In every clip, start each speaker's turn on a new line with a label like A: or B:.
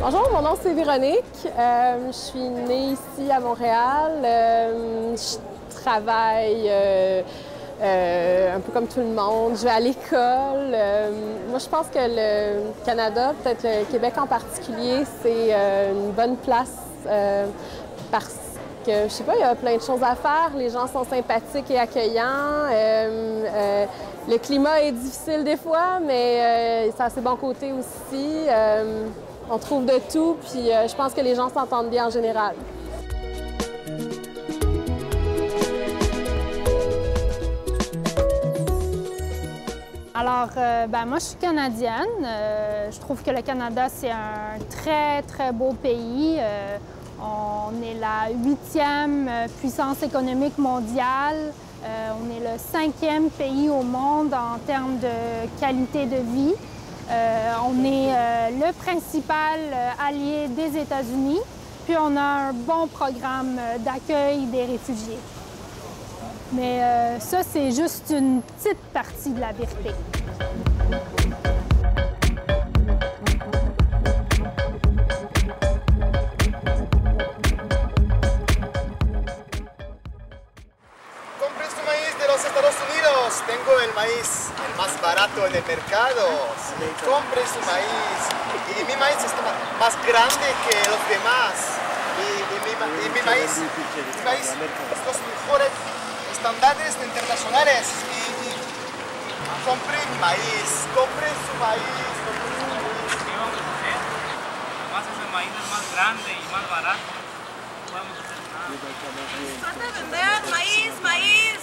A: Bonjour, mon nom c'est Véronique. Je suis née ici à Montréal. Je travaille un peu comme tout le monde. Je vais à l'école. Moi, je pense que le Canada, peut-être le Québec en particulier, c'est une bonne place parce que, je sais pas, il y a plein de choses à faire. Les gens sont sympathiques et accueillants. Le climat est difficile des fois, mais ça a ses bons côtés aussi. On trouve de tout, puis je pense que les gens s'entendent bien en général.
B: Alors, moi, je suis canadienne. Je trouve que le Canada, c'est un très, très beau pays. On est la 8e puissance économique mondiale. On est le 5e pays au monde en termes de qualité de vie. On est le principal allié des États-Unis, puis on a un bon programme d'accueil des réfugiés. Mais ça, c'est juste une petite partie de la vérité.
C: Compre su maíz de los Estados Unidos. Tengo el maíz el más barato en el mercado. Compre su maíz. Y mi maíz es más grande que los demás. Y mi maíz es los mejores estándares internacionales. Y compre maíz, compre su maíz.
D: ¿Qué vamos a hacer? Además ese maíz es más grande y más barato. No podemos hacer nada.
E: Trata de vender maíz, maíz.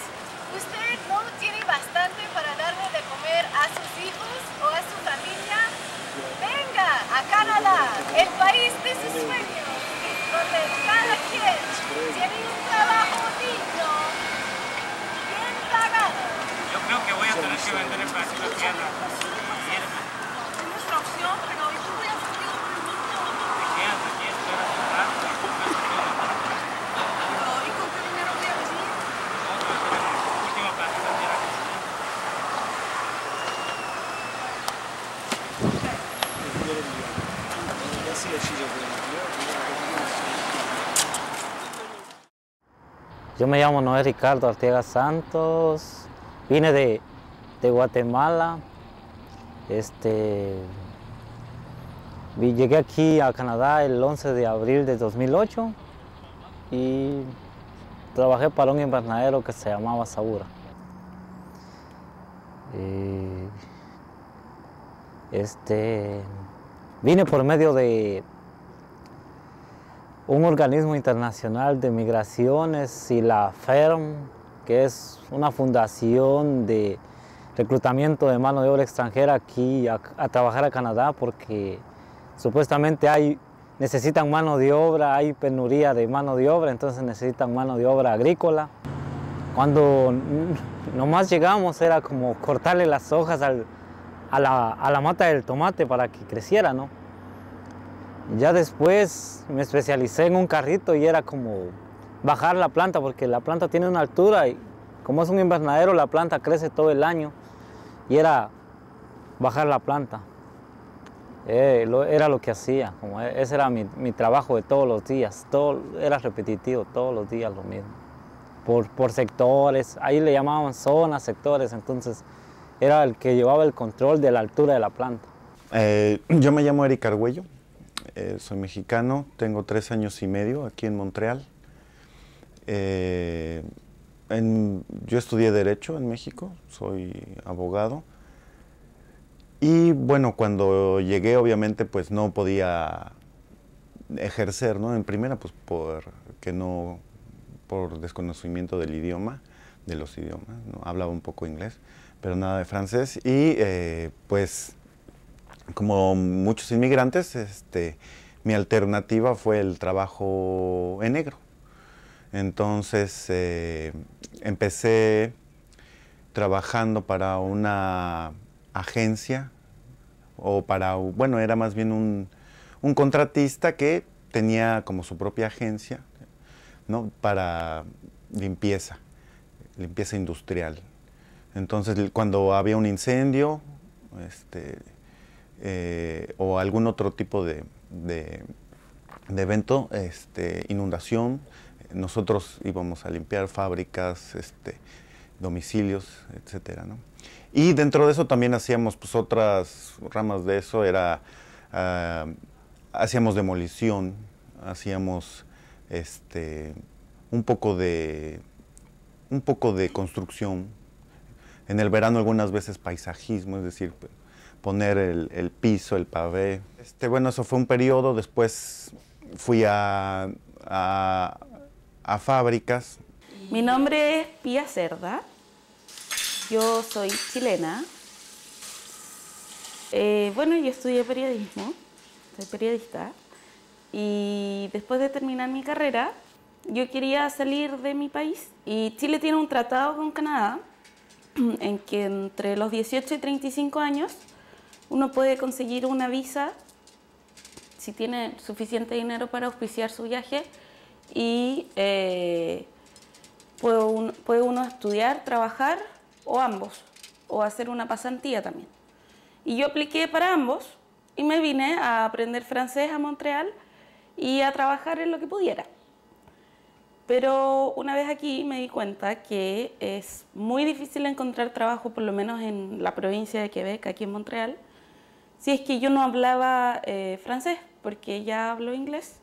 E: ¿Usted no tiene bastante para darle de comer a sus hijos o a su familia? Venga a Canadá, el país de sus sueños, donde cada quien tiene un trabajo digno, bien pagado.
D: Yo creo que voy a tener que vender el pedacito de tierra.
E: Es nuestra opción, pero hoy tú voy a salir del mundo.
D: Te quedas aquí, esperas un rato y compras todo.
E: ¿Y con qué dinero voy a venir?
D: Vamos a vender el último pedacito de tierra que se
F: Yo me llamo Noé Ricardo Arteaga Santos, vine de Guatemala. Llegué aquí a Canadá el 11 de abril de 2008 y trabajé para un invernadero que se llamaba Saura. Vine por medio de un organismo internacional de migraciones y la FERM, que es una fundación de reclutamiento de mano de obra extranjera aquí a trabajar a Canadá, porque supuestamente necesitan mano de obra, hay penuría de mano de obra, entonces necesitan mano de obra agrícola. Cuando nomás llegamos era como cortarle las hojas a la mata del tomate para que creciera, ¿no? Ya después me especialicé en un carrito y era como bajar la planta, porque la planta tiene una altura y como es un invernadero la planta crece todo el año y era bajar la planta. Era lo que hacía, ese era mi trabajo de todos los días, todo era repetitivo, todos los días lo mismo. Por sectores, ahí le llamaban zonas, sectores, entonces era el que llevaba el control de la altura de la planta.
G: Yo me llamo Eric Argüello. Soy mexicano, tengo 3 años y medio aquí en Montreal. Yo estudié Derecho en México, soy abogado. Y bueno, cuando llegué obviamente pues no podía ejercer, ¿no? En primera pues por desconocimiento del idioma, de los idiomas, ¿no? Hablaba un poco inglés, pero nada de francés. Y pues como muchos inmigrantes, mi alternativa fue el trabajo en negro. Entonces empecé trabajando para una agencia, bueno, era más bien un contratista que tenía como su propia agencia, ¿no? Para limpieza industrial. Entonces cuando había un incendio, o algún otro tipo de evento, inundación. Nosotros íbamos a limpiar fábricas, domicilios, etcétera, ¿no? Y dentro de eso también hacíamos pues, otras ramas de eso, hacíamos demolición, hacíamos un poco de construcción. En el verano algunas veces paisajismo, es decir, poner el piso, el pavé. Bueno, eso fue un periodo. Después fui a fábricas.
H: Mi nombre es Pía Cerda. Yo soy chilena. Bueno, yo estudié periodismo, soy periodista. Y después de terminar mi carrera, yo quería salir de mi país. Y Chile tiene un tratado con Canadá en que entre los 18 y 35 años uno puede conseguir una visa si tiene suficiente dinero para auspiciar su viaje y puede uno estudiar, trabajar o ambos, o hacer una pasantía también. Y yo apliqué para ambos y me vine a aprender francés a Montreal y a trabajar en lo que pudiera. Pero una vez aquí me di cuenta que es muy difícil encontrar trabajo, por lo menos en la provincia de Quebec, aquí en Montreal, si es que yo no hablaba francés, porque ya hablo inglés.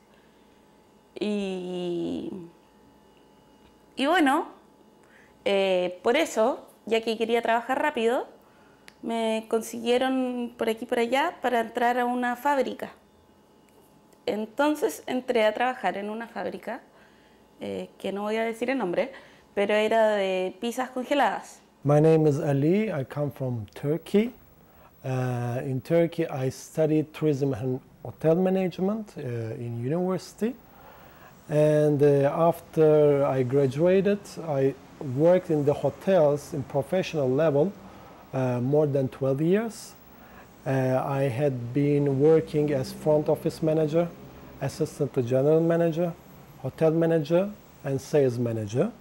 H: Y bueno, por eso, ya que quería trabajar rápido, me consiguieron por aquí y por allá para entrar a una fábrica. Entonces entré a trabajar en una fábrica, que no voy a decir el nombre, pero era de pizzas congeladas.
I: My name is Ali. I come from Turkey. In Turkey, I studied tourism and hotel management in university. And after I graduated, I worked in the hotels in professional level more than 12 years. I had been working as front office manager, assistant to general manager, hotel manager, and sales manager.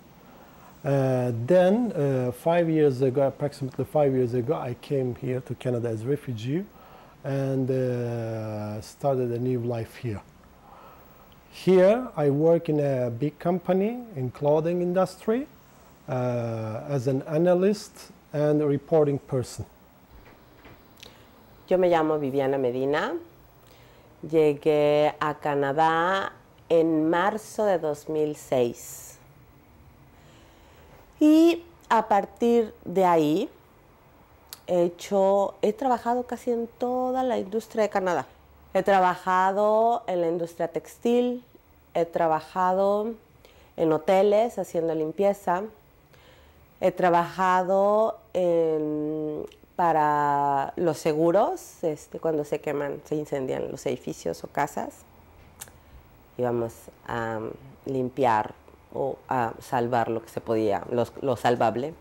I: Then 5 years ago, approximately 5 years ago, I came here to Canada as a refugee and started a new life here. Here, I work in a big company in clothing industry as an analyst and a reporting person.
J: Yo me llamo Viviana Medina. Llegué a Canadá en marzo de 2006. Y a partir de ahí he trabajado casi en toda la industria de Canadá. He trabajado en la industria textil, he trabajado en hoteles haciendo limpieza, he trabajado para los seguros, cuando se queman, se incendian los edificios o casas. Íbamos a limpiar o a salvar lo que se podía, lo salvable.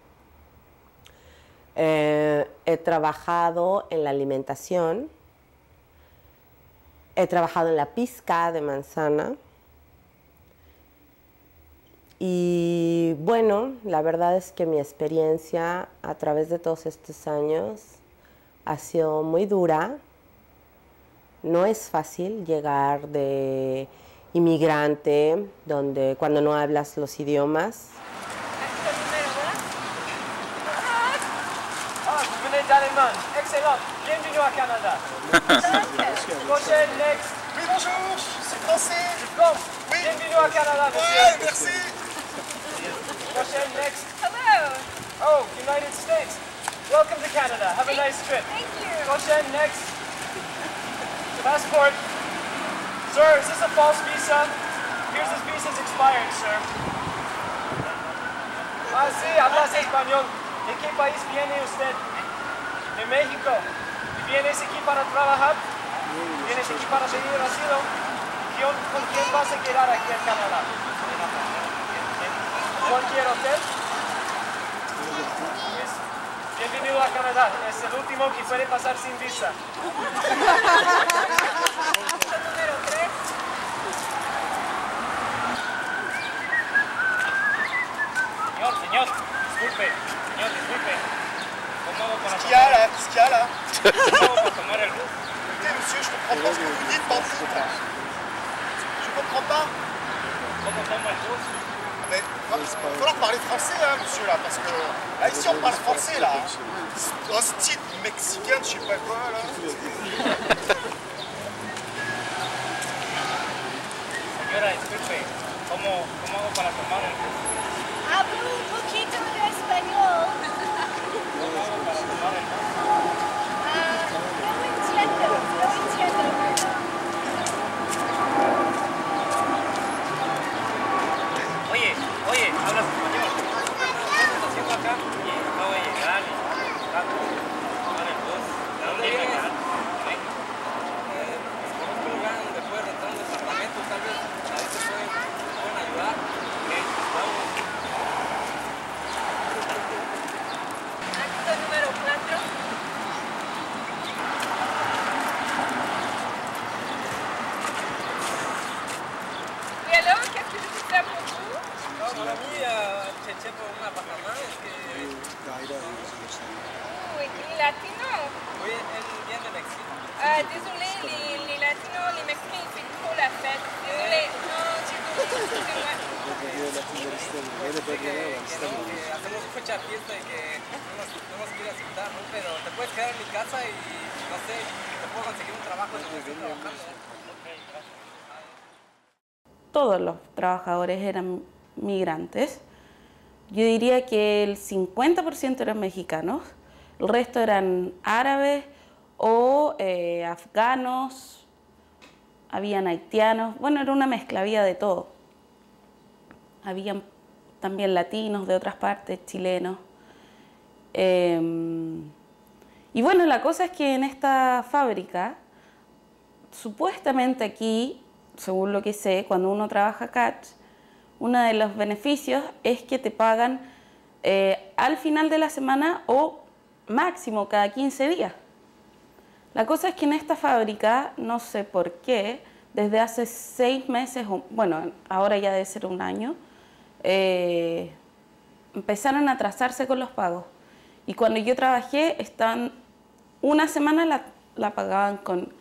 J: He trabajado en la alimentación, he trabajado en la pizca de manzana y bueno, la verdad es que mi experiencia a través de todos estos años ha sido muy dura. No es fácil llegar de inmigrante, cuando no hablas los idiomas.
K: Excellent. Bienvenue à Canada. Prochaine, next.
C: Oui, bonjour, je suis français.
K: Oui. Bienvenue à Canada, monsieur.
C: Ouais, merci.
K: Prochaine, next.
E: Hello.
K: Oh, United States. Welcome to Canada. Have a nice trip.
E: Thank you.
K: Prochaine, next. Passport. Sir, is this a false visa? Here's his visa's expired, sir. Ah, sí, hablas español. ¿De qué país viene usted? De México. ¿Y vienes aquí para trabajar? ¿Vienes aquí para pedir asilo? ¿Con quién vas a quedar aquí en Canadá? ¿En cualquier hotel? Pues, bienvenido a Canadá. Es el último que puede pasar sin visa.
E: Número 3.
D: Señor, disculpe. Señor, disculpe. ¿Cómo hago para
C: Qu'est-ce qu'il y a là?
D: ¿Cómo hago para tomar el bus?
C: Écoutez, monsieur, je comprends pas ce que vous dites, tant pis. Je comprends pas. Mais il va falloir parler français, hein, monsieur, là, parce que là, ici, on parle français, là. Un style mexicain, je sais pas quoi, là.
D: Señora, disculpe, ¿cómo hago para tomar el bus?
E: Hablo un poquito de español.
D: ¿Cómo hago para tomar el bus?
E: No entiendo, no entiendo.
D: Oye, ¿hablas español? ¿Qué estás haciendo acá? Oye, acabo de llegar y tomar el bus. ¿De dónde vienes? México. Pues conozco un lugar donde puedes rentar un departamento, tal vez ahí te pueden ayudar. Ok, vamos.
E: Acto número 4. Et alors, qu'est-ce que je peux faire pour vous?
D: Mon ami, cherché por un apartamento, es que...
E: Oui, les latinos.
D: Oui, él viene de México.
E: Désolé, les latinos, les mexicains, ils font trop la fête. Désolé, non, excusez-moi.
D: Que hacemos mucha fiesta y que no nos quiere aceptar, ¿no? Pero te puedes quedar en mi casa y, no sé, te puedo conseguir un trabajo en donde estoy trabajando. Ok, gracias.
H: Todos los trabajadores eran migrantes. Yo diría que el 50% eran mexicanos, el resto eran árabes o afganos, habían haitianos, bueno, era una mezcla, había de todo. Habían también latinos de otras partes, chilenos. Y bueno, la cosa es que en esta fábrica, supuestamente aquí, según lo que sé, cuando uno trabaja CATS, uno de los beneficios es que te pagan al final de la semana o máximo cada 15 días. La cosa es que en esta fábrica, no sé por qué, desde hace 6 meses, bueno, ahora ya debe ser un año, empezaron a atrasarse con los pagos. Y cuando yo trabajé, una semana la pagaban con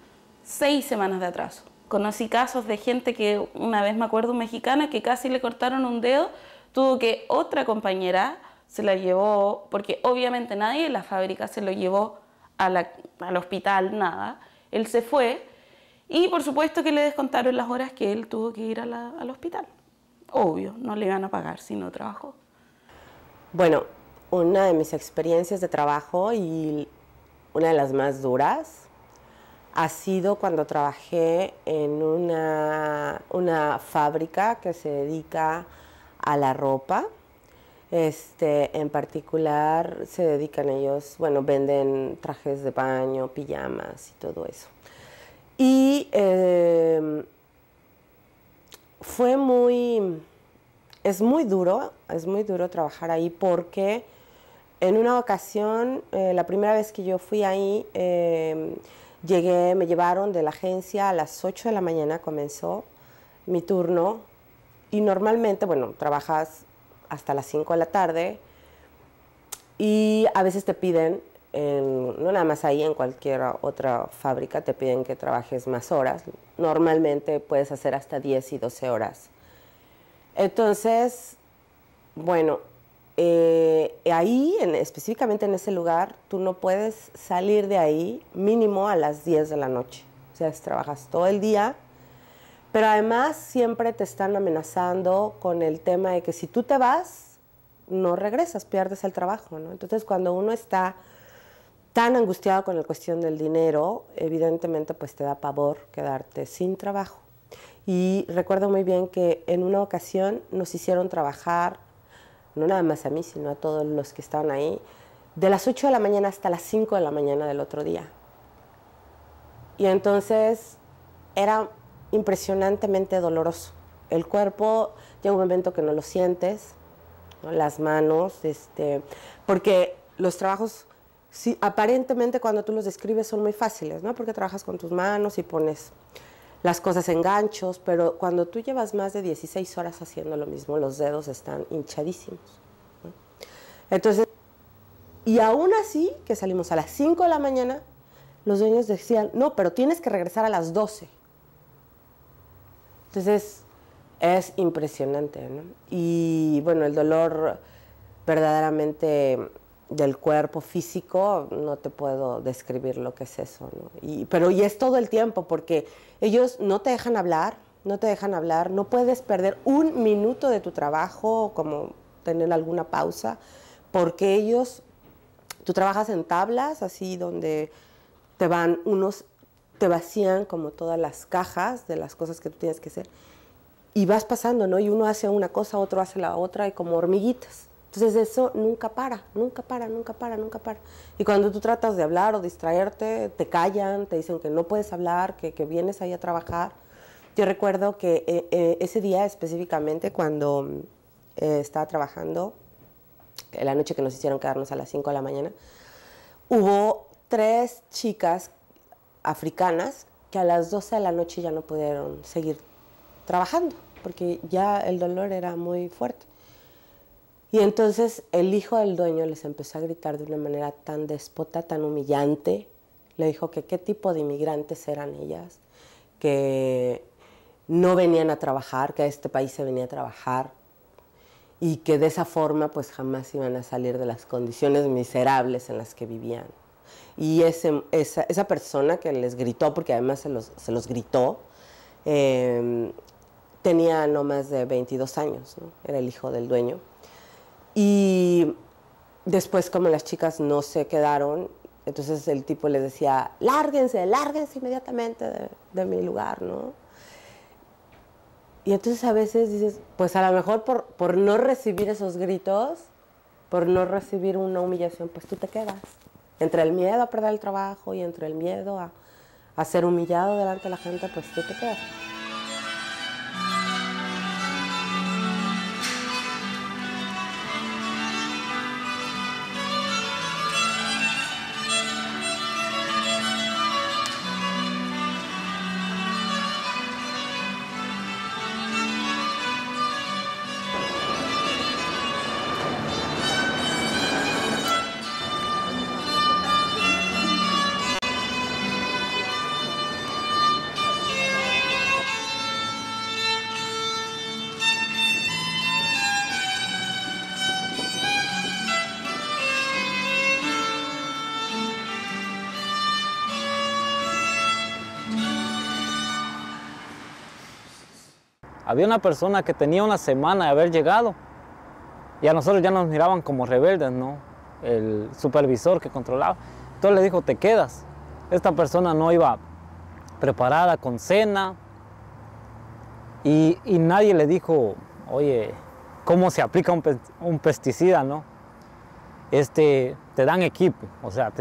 H: 6 semanas de atraso. Conocí casos de gente que, una vez me acuerdo, un mexicano que casi le cortaron un dedo, tuvo que otra compañera se la llevó, porque obviamente nadie en la fábrica se lo llevó al hospital, nada. Él se fue y por supuesto que le descontaron las horas que él tuvo que ir al hospital. Obvio, no le iban a pagar si no trabajó.
J: Bueno, una de mis experiencias de trabajo y una de las más duras ha sido cuando trabajé en una fábrica que se dedica a la ropa. En particular se dedican ellos, bueno, venden trajes de baño, pijamas y todo eso. Y es muy duro trabajar ahí porque en una ocasión, la primera vez que yo fui ahí, me llevaron de la agencia a las 8 de la mañana, comenzó mi turno y normalmente, bueno, trabajas hasta las 5 de la tarde y a veces te piden, no nada más ahí, en cualquier otra fábrica te piden que trabajes más horas. Normalmente puedes hacer hasta 10 y 12 horas. Entonces, bueno, ahí, específicamente en ese lugar, tú no puedes salir de ahí mínimo a las 10 de la noche. O sea, trabajas todo el día, pero además siempre te están amenazando con el tema de que si tú te vas, no regresas, pierdes el trabajo, ¿no? Entonces, cuando uno está tan angustiado con la cuestión del dinero, evidentemente pues te da pavor quedarte sin trabajo. Y recuerdo muy bien que en una ocasión nos hicieron trabajar, no nada más a mí, sino a todos los que estaban ahí, de las 8 de la mañana hasta las 5 de la mañana del otro día. Y entonces era impresionantemente doloroso. El cuerpo, llega un momento que no lo sientes, ¿no? Las manos, porque los trabajos, sí, aparentemente cuando tú los describes son muy fáciles, ¿no? Porque trabajas con tus manos y pones las cosas en ganchos, pero cuando tú llevas más de 16 horas haciendo lo mismo, los dedos están hinchadísimos, ¿no? Entonces, y aún así, que salimos a las 5 de la mañana, los dueños decían, no, pero tienes que regresar a las 12. Entonces, es impresionante, ¿no? Y bueno, el dolor verdaderamente del cuerpo físico, no te puedo describir lo que es eso, ¿no? Pero es todo el tiempo, porque ellos no te dejan hablar, no puedes perder un minuto de tu trabajo, como tener alguna pausa, porque tú trabajas en tablas, así donde te vacían como todas las cajas de las cosas que tú tienes que hacer, y vas pasando, ¿no? Y uno hace una cosa, otro hace la otra, y como hormiguitas. Entonces eso nunca para. Y cuando tú tratas de hablar o distraerte, te callan, te dicen que no puedes hablar, que vienes ahí a trabajar. Yo recuerdo que ese día específicamente, cuando estaba trabajando, la noche que nos hicieron quedarnos a las 5 de la mañana, hubo 3 chicas africanas que a las 12 de la noche ya no pudieron seguir trabajando, porque ya el dolor era muy fuerte. Y entonces el hijo del dueño les empezó a gritar de una manera tan déspota, tan humillante. Le dijo que qué tipo de inmigrantes eran ellas, que no venían a trabajar, que a este país se venía a trabajar, y que de esa forma pues jamás iban a salir de las condiciones miserables en las que vivían. Y esa persona que les gritó, porque además se los gritó, tenía no más de 22 años, ¿no? Era el hijo del dueño. Y después, como las chicas no se quedaron, entonces el tipo les decía, lárguense inmediatamente de mi lugar, ¿no? Y entonces a veces dices, pues a lo mejor por no recibir esos gritos, por no recibir una humillación, pues tú te quedas. Entre el miedo a perder el trabajo y entre el miedo a ser humillado delante de la gente, pues tú te quedas.
F: Había una persona que tenía una semana de haber llegado y a nosotros ya nos miraban como rebeldes, ¿no? El supervisor que controlaba. Entonces le dijo, te quedas. Esta persona no iba preparada con cena y nadie le dijo, oye, ¿cómo se aplica un pesticida, no? Te dan equipo, o sea,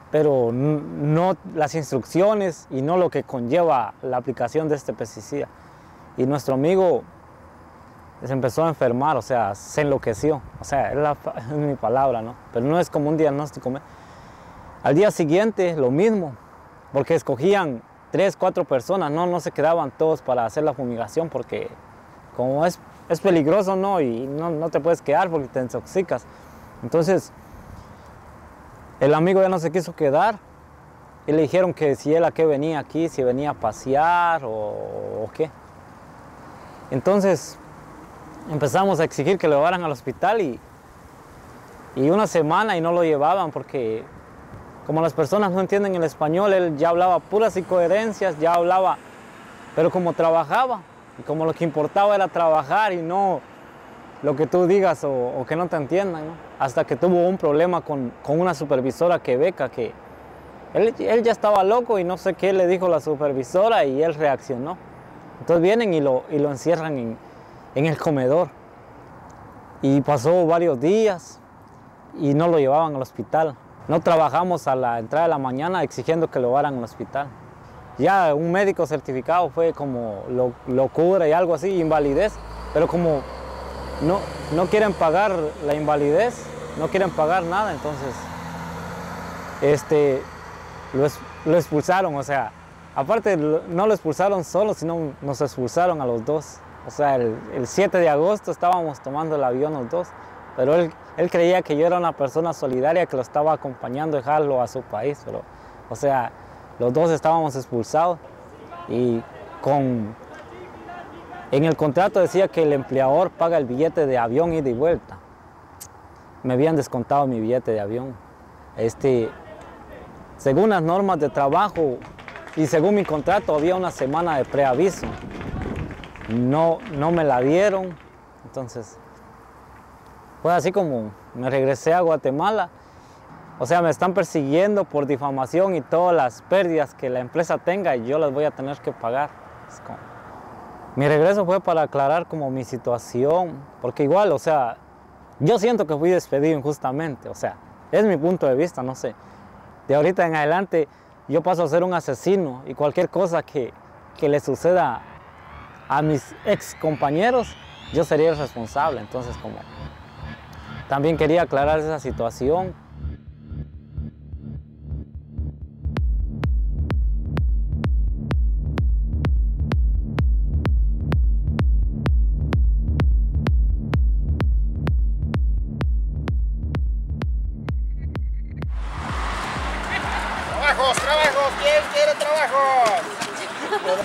F: pero no las instrucciones y no lo que conlleva la aplicación de este pesticida. Y nuestro amigo se empezó a enfermar, o sea, se enloqueció. O sea, es mi palabra, ¿no? Pero no es como un diagnóstico. Al día siguiente, lo mismo, porque escogían 3, 4 personas, no se quedaban todos para hacer la fumigación, porque como es peligroso, ¿no? Y no te puedes quedar porque te intoxicas. Entonces, el amigo ya no se quiso quedar y le dijeron que si él a qué venía aquí, si venía a pasear o qué. Entonces empezamos a exigir que lo llevaran al hospital y una semana y no lo llevaban porque como las personas no entienden el español, él ya hablaba puras incoherencias, ya hablaba, pero como trabajaba y como lo que importaba era trabajar y no lo que tú digas o que no te entiendan, ¿no? Hasta que tuvo un problema con una supervisora quebeca que él ya estaba loco y no sé qué le dijo la supervisora y él reaccionó. Entonces vienen y lo encierran en el comedor. Y pasó varios días y no lo llevaban al hospital. No trabajamos a la entrada de la mañana exigiendo que lo llevaran al hospital. Ya un médico certificado fue como locura y algo así, invalidez. Pero como no quieren pagar la invalidez, no quieren pagar nada, entonces lo expulsaron, o sea. Aparte, no lo expulsaron solo, sino nos expulsaron a los dos. O sea, el 7 de agosto estábamos tomando el avión los dos, pero él creía que yo era una persona solidaria que lo estaba acompañando a dejarlo a su país. Pero, o sea, los dos estábamos expulsados y en el contrato decía que el empleador paga el billete de avión ida y vuelta. Me habían descontado mi billete de avión. Según las normas de trabajo y según mi contrato había una semana de preaviso. No me la dieron, entonces fue así como me regresé a Guatemala. O sea, me están persiguiendo por difamación y todas las pérdidas que la empresa tenga y yo las voy a tener que pagar. Mi regreso fue para aclarar como mi situación, porque igual, o sea, yo siento que fui despedido injustamente, o sea, es mi punto de vista, no sé. De ahorita en adelante yo paso a ser un asesino y cualquier cosa que le suceda a mis ex compañeros, yo sería el responsable. Entonces, como también quería aclarar esa situación.
C: ¡Trabajos! ¿Quién quiere trabajos?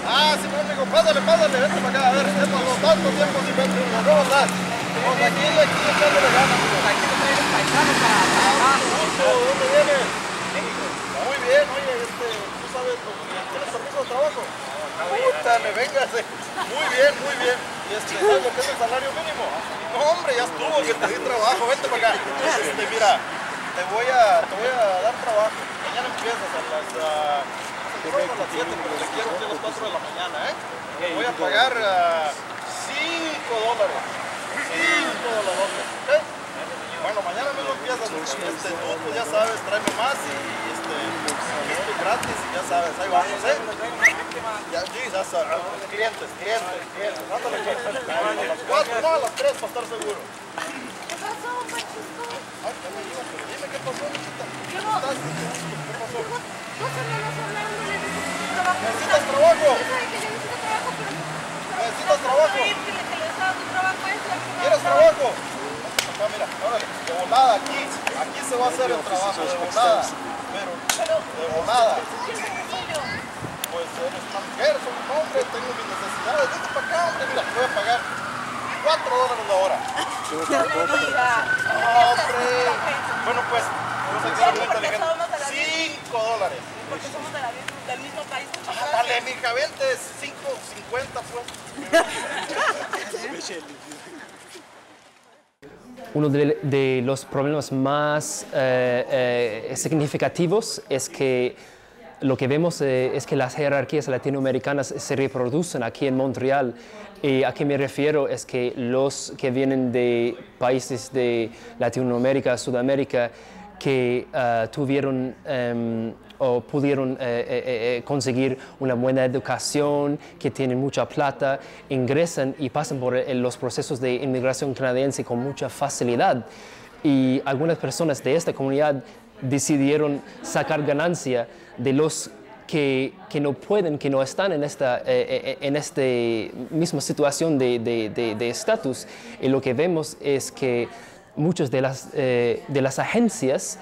C: Ah, sí, amigo, pásale, vente para acá, a ver, hemos tanto tiempo sin verte, ¿cómo estás? Pues aquí echándole ganas, amigo. Aquí te traigo paisano para trabajar. ¿De dónde vienes? México. Muy bien, oye, tú sabes, ¿tienes permiso de trabajo? Puta, me vengas. Muy bien. ¿Y sabes lo que es el salario mínimo? No, hombre, ya estuvo que te di trabajo, vente para acá. Mira, te voy a dar trabajo. Mañana empiezas a las 7, pero te quiero que a las 4 de la mañana, ¿eh? Te voy a pagar $5. $5, ¿ok? Bueno, mañana mismo empiezas. Tú ya sabes, tráeme más y esto es gratis y ya sabes, ahí vamos, ¿eh? Ya sabes, clientes. Ándale, a las 4, no, a las 3 para estar seguro.
E: ¿Qué pasó, Francisco?
C: Dime qué pasó, Nichita.
E: ¿Qué pasó?
C: ¿Necesitas trabajo?
E: ¿Necesitas trabajo?
C: ¿Quieres trabajo? Acá, mira, órale, de volada, aquí se va a hacer el trabajo, de volada. Pero, de volada. Pues eres una mujer, soy un hombre, tengo mis necesidades. Vete para acá, hombre, mira, te voy a pagar $4 la hora. ¡Hombre! Bueno, pues, vamos a hacer una inteligente. $5.
E: Porque somos del mismo país.
C: Dale, mija, vente, 5.50 pues.
L: Uno de los problemas más significativos es que lo que vemos es que las jerarquías latinoamericanas se reproducen aquí en Montreal. Y a qué me refiero es que los que vienen de países de Latinoamérica, Sudamérica, que tuvieron o pudieron conseguir una buena educación, que tienen mucha plata, ingresan y pasan por los procesos de inmigración canadiense con mucha facilidad. Y algunas personas de esta comunidad decidieron sacar ganancia de los que no pueden, que no están en esta misma situación de estatus. Y lo que vemos es que muchas de las agencias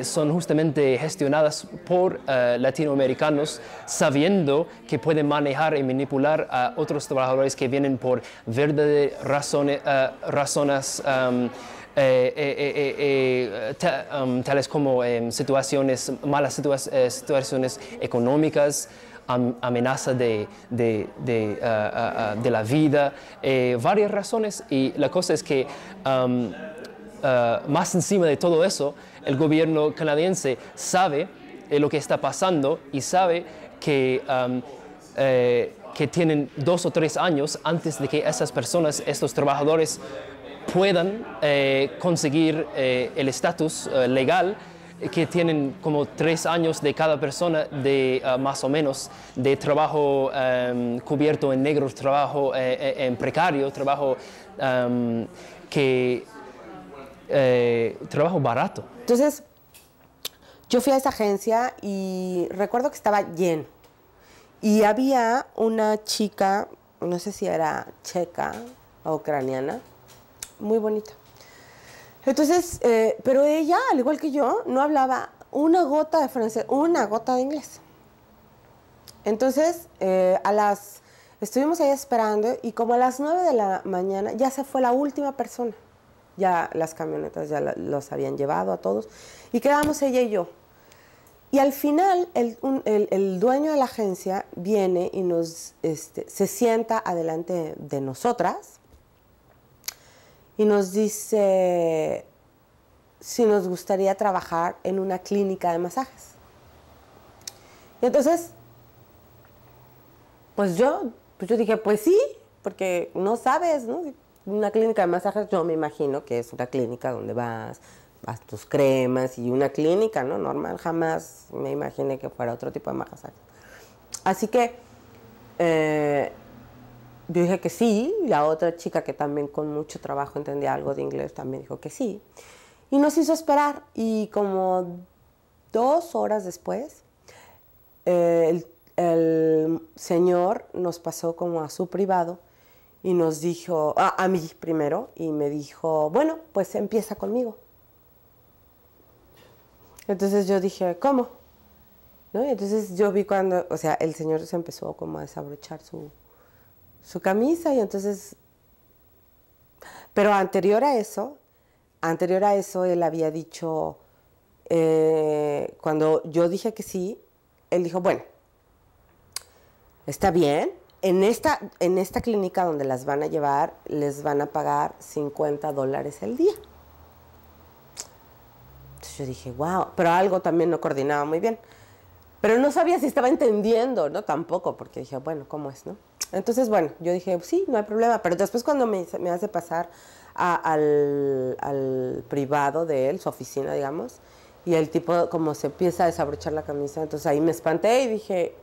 L: son justamente gestionadas por latinoamericanos, sabiendo que pueden manejar y manipular a otros trabajadores que vienen por verdaderas razones tales como malas situaciones económicas, amenaza de la vida, varias razones. Y la cosa es que más encima de todo eso, el gobierno canadiense sabe lo que está pasando y sabe que tienen 2 o 3 años antes de que esas personas, estos trabajadores, puedan conseguir el estatus legal, que tienen como 3 años de cada persona de más o menos de trabajo cubierto en negro, trabajo en precario, trabajo trabajo barato.
J: Entonces, yo fui a esa agencia y recuerdo que estaba lleno. Y había una chica, no sé si era checa o ucraniana, muy bonita. Entonces, pero ella, al igual que yo, no hablaba una gota de francés, una gota de inglés. Entonces, estuvimos ahí esperando y como a las 9 de la mañana ya se fue la última persona. Ya las camionetas ya los habían llevado a todos y quedamos ella y yo. Y al final el dueño de la agencia viene y se sienta adelante de nosotras y nos dice si nos gustaría trabajar en una clínica de masajes. Y entonces, pues yo dije, pues sí, porque no sabes, ¿no? Una clínica de masajes, yo me imagino que es una clínica donde vas tus cremas y una clínica, ¿no? Normal, jamás me imaginé que fuera otro tipo de masajes. Así que yo dije que sí, y la otra chica que también con mucho trabajo entendía algo de inglés también dijo que sí. Y nos hizo esperar y como 2 horas después, el señor nos pasó como a su privado y nos dijo, a mí primero, y me dijo, bueno, pues empieza conmigo. Entonces yo dije, ¿cómo? ¿No? Y entonces yo vi cuando, o sea, el señor se empezó como a desabrochar su camisa y entonces, pero anterior a eso él había dicho, cuando yo dije que sí, él dijo, bueno, está bien, en esta clínica donde las van a llevar, les van a pagar $50 el día. Entonces yo dije, wow, pero algo también no coordinaba muy bien. Pero no sabía si estaba entendiendo, ¿no? Tampoco, porque dije, bueno, ¿cómo es, no? Entonces, bueno, yo dije, sí, no hay problema. Pero después cuando me hace pasar al privado de él, su oficina, digamos, y el tipo como se empieza a desabrochar la camisa, entonces ahí me espanté y dije,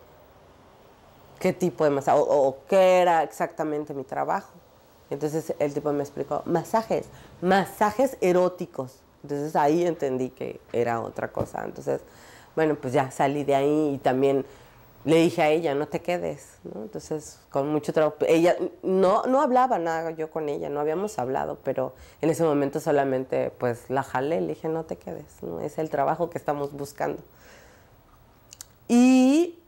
J: ¿qué tipo de masaje? O qué era exactamente mi trabajo. Entonces el tipo me explicó, masajes eróticos. Entonces ahí entendí que era otra cosa. Entonces, bueno, pues ya salí de ahí y también le dije a ella, no te quedes, ¿no? Entonces, con mucho trabajo. Ella no hablaba nada yo con ella, no habíamos hablado, pero en ese momento solamente pues la jalé, le dije, no te quedes, ¿no? Es el trabajo que estamos buscando. Y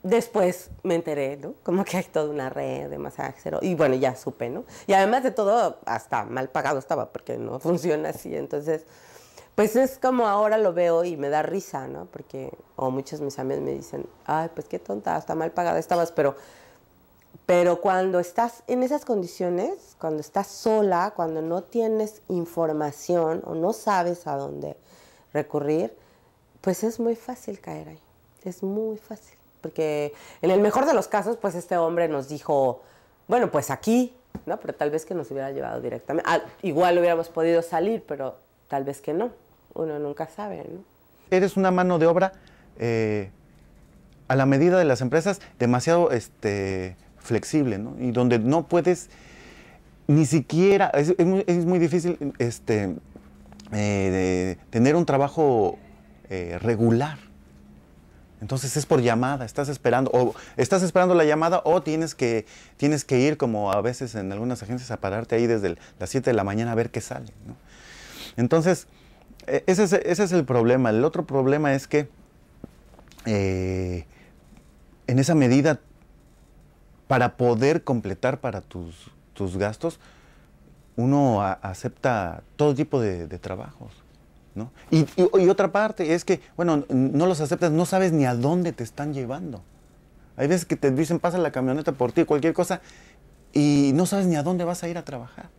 J: después me enteré, ¿no? Como que hay toda una red de masajes. Y bueno, ya supe, ¿no? Y además de todo, hasta mal pagado estaba, porque no funciona así. Entonces, pues es como ahora lo veo y me da risa, ¿no? Porque, muchos de mis amigos me dicen, ay, pues qué tonta, hasta mal pagada estabas. Pero cuando estás en esas condiciones, cuando estás sola, cuando no tienes información o no sabes a dónde recurrir, pues es muy fácil caer ahí. Es muy fácil. Porque en el mejor de los casos, pues este hombre nos dijo, bueno, pues aquí, ¿no? Pero tal vez que nos hubiera llevado directamente. Igual hubiéramos podido salir, pero tal vez que no. Uno nunca sabe, ¿no?
G: Eres una mano de obra a la medida de las empresas, demasiado flexible, ¿no? Y donde no puedes ni siquiera, es muy difícil tener un trabajo regular. Entonces es por llamada, estás esperando la llamada o tienes que ir, como a veces en algunas agencias, a pararte ahí desde las 7 de la mañana a ver qué sale, ¿no? Entonces, ese es el problema. El otro problema es que en esa medida, para poder completar para tus gastos, uno acepta todo tipo de trabajos, ¿no? Y otra parte es que, bueno, no los aceptas, no sabes ni a dónde te están llevando. Hay veces que te dicen, pasa la camioneta por ti, cualquier cosa, y no sabes ni a dónde vas a ir a trabajar.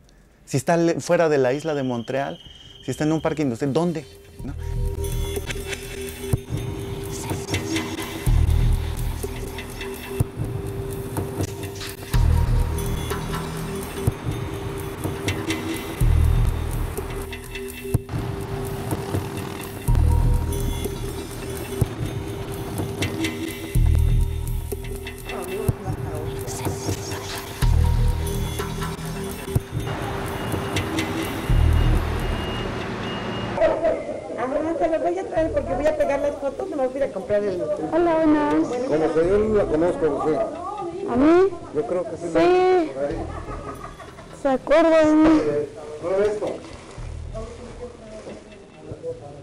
G: Si está fuera de la isla de Montreal, si está en un parque industrial, ¿dónde? ¿No?
J: Te lo voy a traer porque voy a pegar las fotos, no me voy a ir a comprar el...
M: Hola, buenas.
N: Como que yo no la conozco, ¿sí?
M: ¿A mí?
N: Yo creo que sí.
M: Sí. ¿Se acuerda de mí?
N: Prueba esto.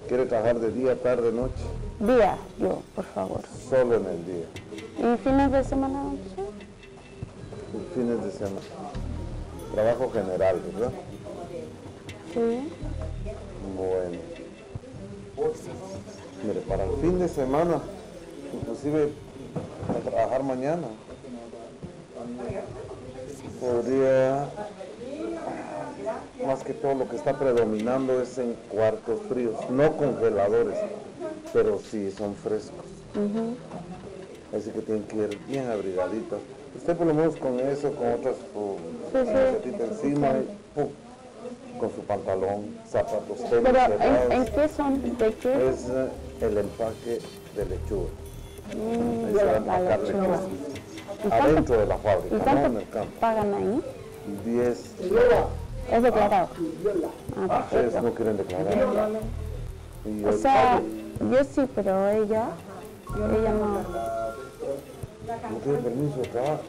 N: ¿Quiere trabajar de día, tarde, noche?
M: Día, yo, por favor.
N: Solo en el día.
M: ¿Y fines de semana?
N: Fines de semana. Trabajo general, ¿verdad?
M: Sí.
N: Bueno. Mire, para el fin de semana, inclusive a trabajar mañana, podría, más que todo lo que está predominando es en cuartos fríos, no congeladores, pero sí son frescos. Así que tienen que ir bien abrigaditas. Usted por lo menos con eso, con otras camisetitas encima, y, con su pantalón, zapatos, tenis
M: ¿Pero
N: cerrados.
M: en qué son? ¿De qué?
N: Es el empaque de lechuga. Ahí
M: de
N: se va a
M: la
N: empacar
M: lechuga.
N: lechuga.
M: ¿Y
N: Adentro de la fábrica,
M: ¿Y
N: no
M: cuánto
N: en el campo.
M: pagan ahí?
N: 10.
M: ¿Es declarado?
N: Ustedes no quieren declarar. Y
M: O
N: el
M: sea,
N: pago,
M: yo sí, pero ella no.
N: no tiene permiso de trabajo.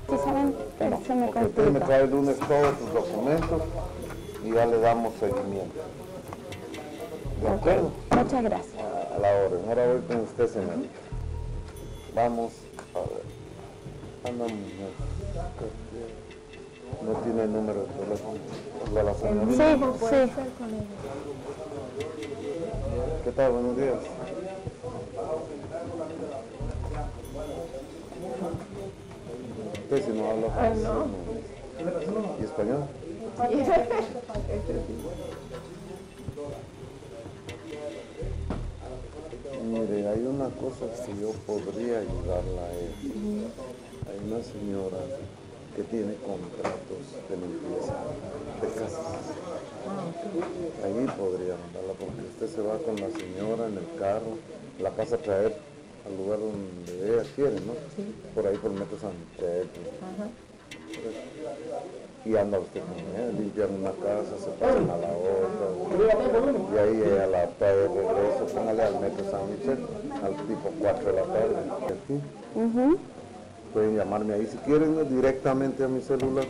M: Sí, saben, pero se me
N: Porque usted me
M: complica.
N: trae el lunes todos sus documentos y ya le damos seguimiento. ¿De acuerdo?
M: Muchas gracias.
N: A la orden. Ahora voy con usted, señorita. Vamos a ver. Anda, mujer. No tiene el número de teléfono de la señorita.
M: Sí.
N: ¿Qué tal? Buenos días. Usted si no habla francés, ¿y español? Mire, hay una cosa que yo podría ayudarla a ella. Hay una señora que tiene contratos de limpieza de casas. Allí podría mandarla porque usted se va con la señora en el carro, la pasa a traer al lugar donde ella quiere, ¿no? Por ahí por Metro San Pedro. Y anda usted con ella, limpian una casa, se pasan a la otra, y ahí ella la trae de regreso, póngale al Metro San Michel, al tipo 4 de la tarde. Aquí. Pueden llamarme ahí si quieren, ¿no? Directamente a mi celular.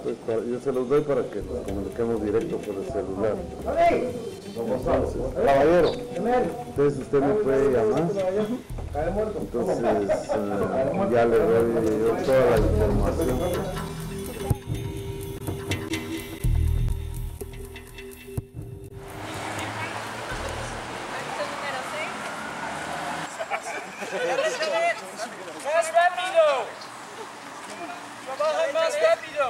N: Pues yo se los doy para que nos comuniquemos directo por el celular. Entonces, caballero, entonces usted me puede llamar. Entonces ya le doy yo toda la información.
K: ¡Más rápido! ¡Trabaja más rápido!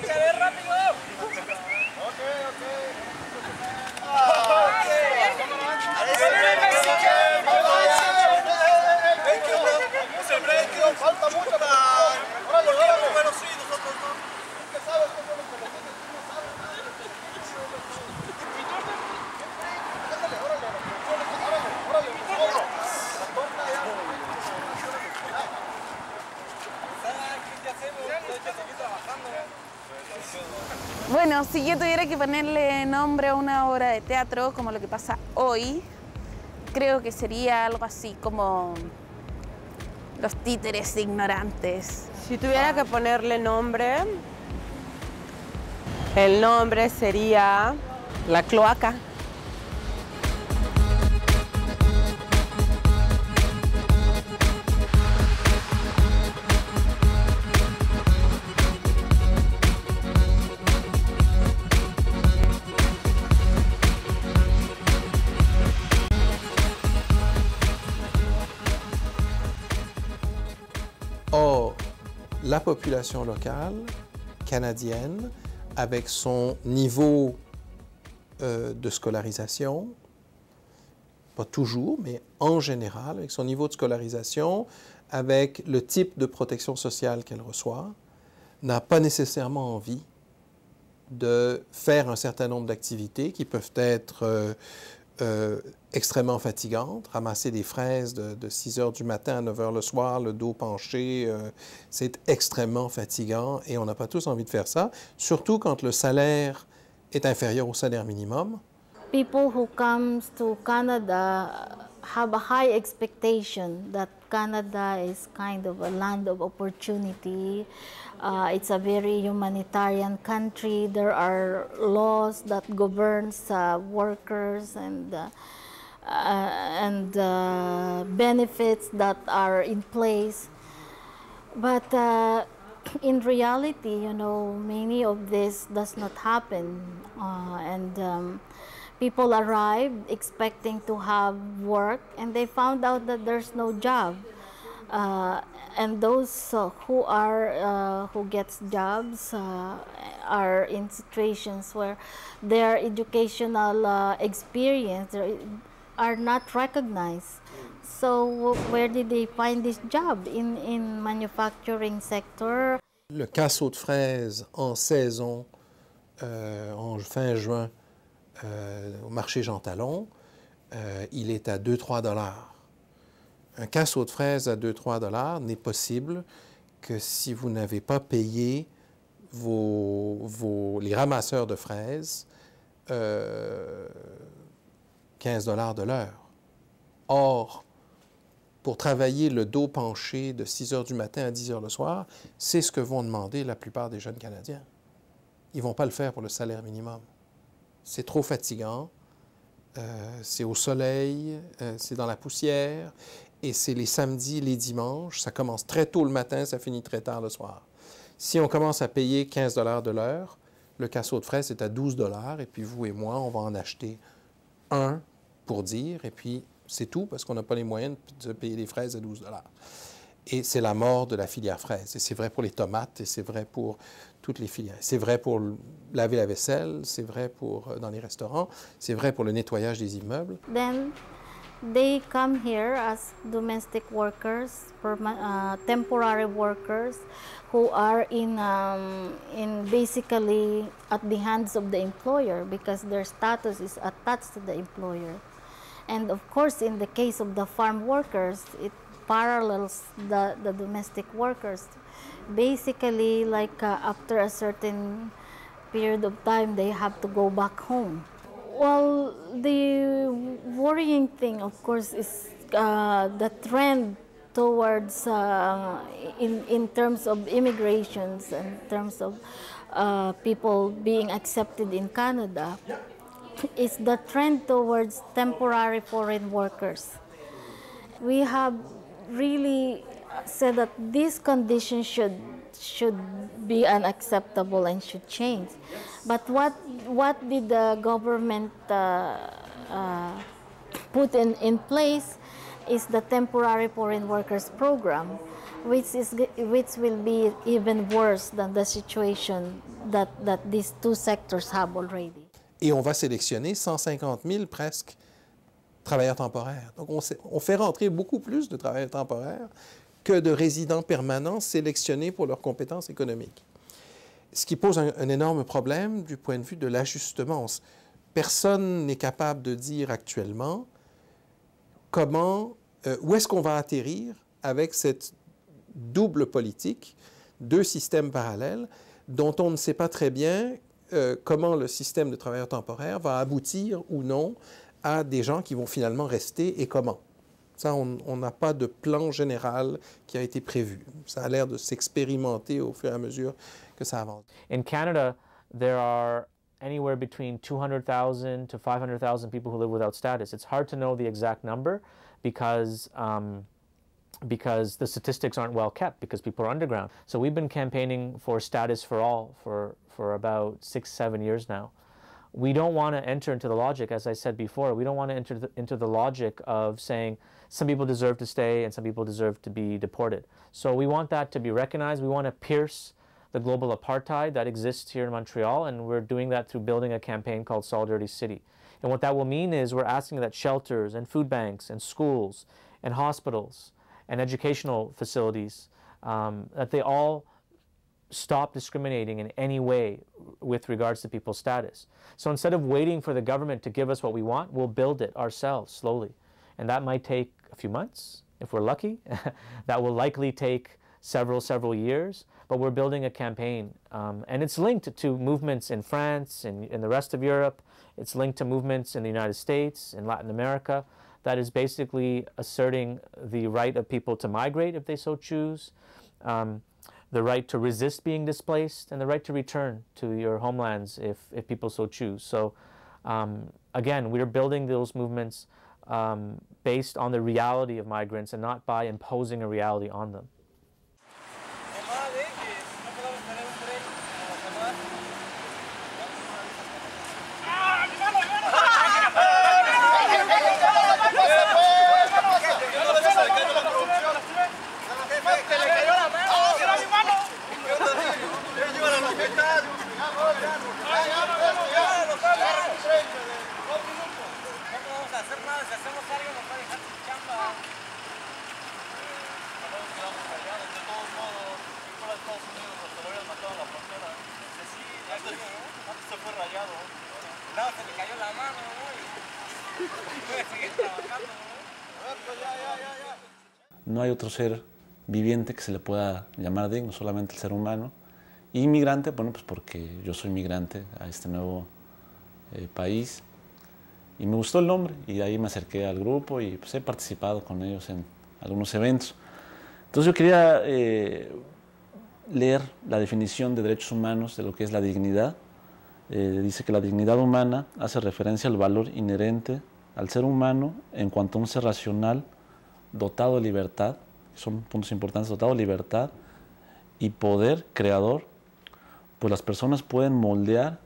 K: ¡Échale rápido! Ok. Falta mucho para... ¡Órale! Bueno, sí, nosotros no. ¿Qué sabes?
H: Bueno, si yo tuviera que ponerle nombre a una obra de teatro como lo que pasa hoy, creo que sería algo así como Los títeres ignorantes.
J: Si tuviera que ponerle nombre, el nombre sería La Cloaca.
O: Or, la population locale canadienne, avec son niveau de scolarisation, pas toujours, mais en général, avec son niveau de scolarisation, avec le type de protection sociale qu'elle reçoit, n'a pas nécessairement envie de faire un certain nombre d'activités qui peuvent être extrêmement fatigantes. Ramasser des fraises de 6 heures du matin à 9 heures le soir, le dos penché, c'est extrêmement fatigant et on n'a pas tous envie de faire ça, surtout quand le salaire est inférieur au salaire minimum.
M: People who comes to Canada have a high expectation that Canada is kind of a land of opportunity. It's a very humanitarian country. There are laws that governs workers and benefits that are in place. But in reality, you know, many of this does not happen, people arrive expecting to have work, and they found out that there's no job. And those who gets jobs are in situations where their educational experience are not recognized. So where did they find this job? In manufacturing sector.
O: Le casseau de fraises en saison, en fin juin, au marché Jean Talon, il est à 2-3 $. Un casseau de fraises à 2-3 $ n'est possible que si vous n'avez pas payé les ramasseurs de fraises 15 $ de l'heure. Or, pour travailler le dos penché de 6 heures du matin à 10 heures le soir, c'est ce que vont demander la plupart des jeunes Canadiens. Ils ne vont pas le faire pour le salaire minimum. C'est trop fatigant, c'est au soleil, c'est dans la poussière, et c'est les samedis, les dimanches. Ça commence très tôt le matin, ça finit très tard le soir. Si on commence à payer 15 $ de l'heure, le casseau de fraises est à 12 $, et puis vous et moi, on va en acheter un pour dire, et puis c'est tout, parce qu'on n'a pas les moyens de payer les fraises à 12 $. Et c'est la mort de la filière fraise. Et c'est vrai pour les tomates, et c'est vrai pour toutes les filières. C'est vrai pour laver la vaisselle, c'est vrai pour dans les restaurants, c'est vrai pour le nettoyage des immeubles.
M: Then they come here as domestic workers, temporary workers, who are in basically at the hands of the employer because their status is attached to the employer. And of course, in the case of the farm workers, it parallels the domestic workers. Basically, like after a certain period of time, they have to go back home. Well, the worrying thing, of course, is the trend towards, in terms of immigrations, in terms of people being accepted in Canada, is the trend towards temporary foreign workers. We have really said that this condition should be unacceptable and should change. But what did the government put in place is the temporary foreign workers program, which will be even worse than the situation that these two sectors have already.
O: Et on va sélectionner 150 000 presque travailleurs temporaires. Donc on fait rentrer beaucoup plus de travailleurs temporaires que de résidents permanents sélectionnés pour leurs compétences économiques. Ce qui pose un énorme problème du point de vue de l'ajustement. Personne n'est capable de dire actuellement où est-ce qu'on va atterrir avec cette double politique, deux systèmes parallèles, dont on ne sait pas très bien comment le système de travailleurs temporaires va aboutir ou non à des gens qui vont finalement rester et comment. Ça, on n'a pas de plan général qui a été prévu. Ça a l'air de s'expérimenter au fur et à mesure que ça avance.
P: In Canada, there are anywhere between 200,000 to 500,000 people who live without status. It's hard to know the exact number because the statistics aren't well kept because people are underground. So we've been campaigning for status for all for about 6-7 years now. We don't want to enter into the logic, as I said before, we don't want to enter into the logic of saying some people deserve to stay and some people deserve to be deported. So we want that to be recognized. We want to pierce the global apartheid that exists here in Montreal, and we're doing that through building a campaign called Solidarity City. And what that will mean is we're asking that shelters and food banks and schools and hospitals and educational facilities, that they all stop discriminating in any way with regards to people's status. So instead of waiting for the government to give us what we want, we'll build it ourselves slowly. And that might take a few months, if we're lucky. That will likely take several years, but we're building a campaign. And it's linked to movements in France and in the rest of Europe. It's linked to movements in the United States, in Latin America, that is basically asserting the right of people to migrate if they so choose, the right to resist being displaced, and the right to return to your homelands if people so choose. So again, we're building those movements based on the reality of migrants and not by imposing a reality on them.
Q: No hay otro ser viviente que se le pueda llamar digno, solamente el ser humano. Y migrante, bueno, pues porque yo soy migrante a este nuevo país y me gustó el nombre y de ahí me acerqué al grupo y pues he participado con ellos en algunos eventos. Entonces yo quería leer la definición de derechos humanos de lo que es la dignidad. Dice que la dignidad humana hace referencia al valor inherente al ser humano en cuanto a un ser racional dotado de libertad, son puntos importantes, dotado de libertad y poder creador, pues las personas pueden moldear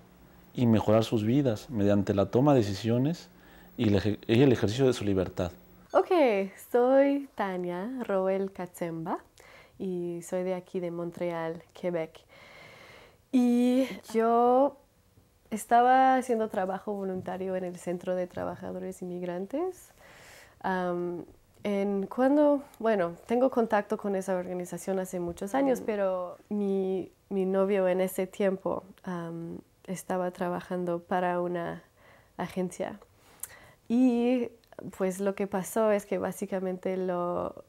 Q: y mejorar sus vidas mediante la toma de decisiones y el ejercicio de su libertad.
R: Ok, soy Tania Roel Katsemba y soy de aquí de Montreal, Quebec. Y yo estaba haciendo trabajo voluntario en el Centro de Trabajadores Inmigrantes. Bueno, tengo contacto con esa organización hace muchos años, pero mi novio en ese tiempo estaba trabajando para una agencia. Y pues lo que pasó es que básicamente lo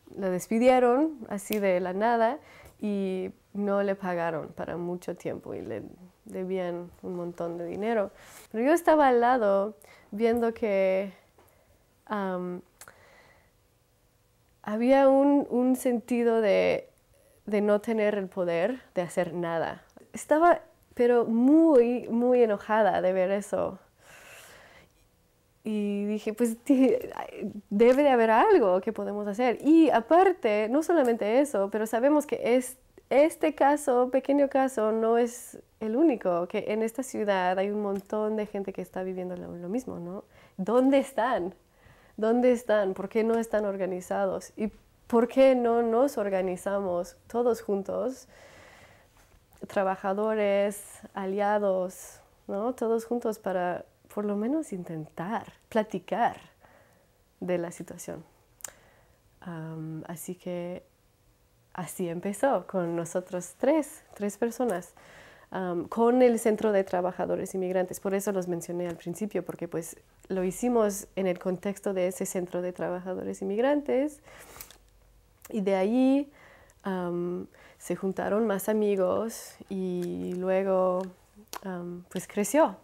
R: despidieron así de la nada y no le pagaron para mucho tiempo y le debían un montón de dinero. Pero yo estaba al lado viendo que había un sentido de no tener el poder de hacer nada. Estaba pero muy, muy enojada de ver eso. Y dije, pues debe de haber algo que podemos hacer. Y aparte, no solamente eso, pero sabemos que este caso, pequeño caso, no es el único, que en esta ciudad hay un montón de gente que está viviendo lo mismo, ¿no? ¿Dónde están? ¿Dónde están? ¿Por qué no están organizados? ¿Y por qué no nos organizamos todos juntos? Trabajadores, aliados, ¿no? Todos juntos para por lo menos intentar platicar de la situación. Así que así empezó con nosotros tres personas, con el Centro de Trabajadores Inmigrantes. Por eso los mencioné al principio, porque pues lo hicimos en el contexto de ese Centro de Trabajadores Inmigrantes y de ahí se juntaron más amigos y luego pues creció.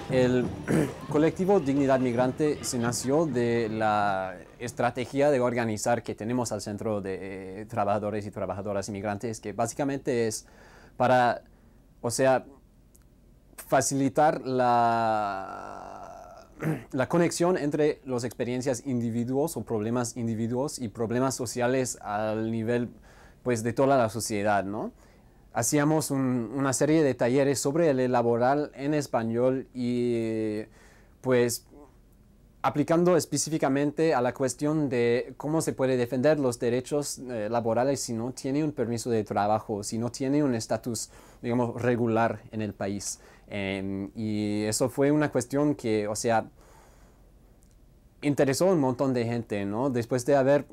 S: El colectivo Dignidad Migrante se nació de la estrategia de organizar que tenemos al Centro de Trabajadores y Trabajadoras Inmigrantes, que básicamente es para, facilitar la conexión entre las experiencias individuos o problemas individuos y problemas sociales al nivel, pues, de toda la sociedad, ¿no? Hacíamos una serie de talleres sobre el laboral en español y pues aplicando específicamente a la cuestión de cómo se puede defender los derechos laborales si no tiene un permiso de trabajo, si no tiene un estatus, digamos, regular en el país. Y eso fue una cuestión que, o sea, interesó a un montón de gente, ¿no? Después de haber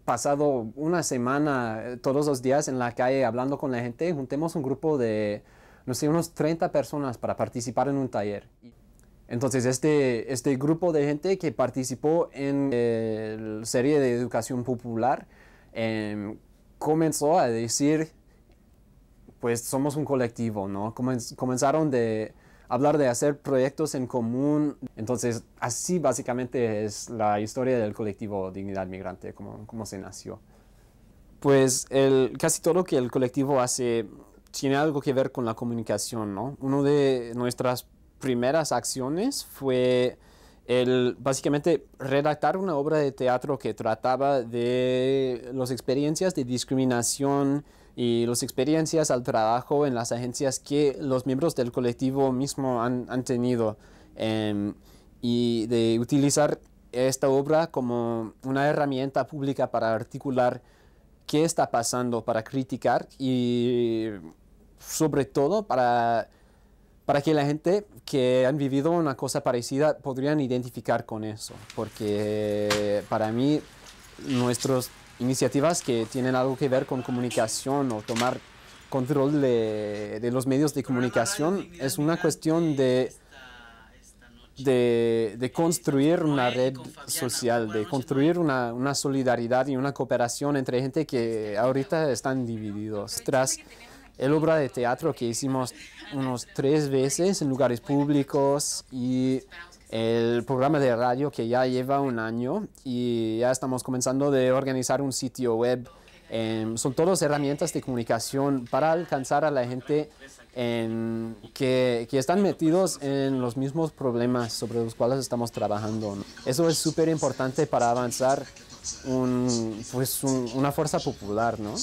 S: pasado una semana todos los días en la calle hablando con la gente, juntemos un grupo de, no sé, unos 30 personas para participar en un taller. Entonces, este grupo de gente que participó en la serie de educación popular comenzó a decir, pues somos un colectivo, ¿no? Comenzaron de hablar de hacer proyectos en común. Entonces, así básicamente es la historia del colectivo Dignidad Migrante, cómo se nació. Pues casi todo lo que el colectivo hace tiene algo que ver con la comunicación, ¿no? Una de nuestras primeras acciones fue básicamente redactar una obra de teatro que trataba de las experiencias de discriminación y las experiencias al trabajo en las agencias que los miembros del colectivo mismo han tenido, y de utilizar esta obra como una herramienta pública para articular qué está pasando, para criticar y sobre todo para que la gente que han vivido una cosa parecida podrían identificar con eso, porque para mí nuestras iniciativas que tienen algo que ver con comunicación o tomar control de los medios de comunicación es una cuestión de construir una red social, de construir una solidaridad y una cooperación entre gente que ahorita están divididos. Tras el obra de teatro que hicimos unos 3 veces en lugares públicos y el programa de radio que ya lleva 1 año y ya estamos comenzando de organizar un sitio web. Son todas herramientas de comunicación para alcanzar a la gente que están metidos en los mismos problemas sobre los cuales estamos trabajando, ¿no? Eso es súper importante para avanzar una fuerza popular, ¿no?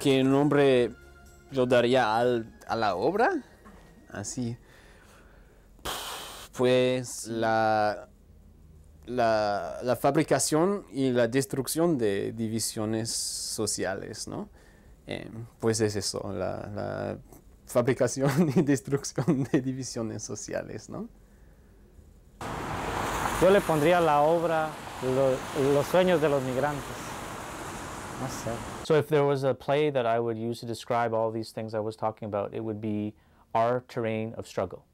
S: ¿Qué nombre yo daría a la obra? Así. Pues la fabricación y la destrucción de divisiones sociales, ¿no? Pues es eso, la fabricación y destrucción de divisiones sociales, ¿no?
F: Yo le pondría a la obra los sueños de los migrantes. No sé.
P: So if there was a play that I would use to describe all these things I was talking about, it would be Our Terrain of Struggle.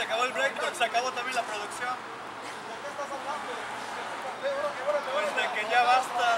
T: se acabó el break, pero se acabó también la producción. ¿De qué estás hablando? Pues de que ya basta.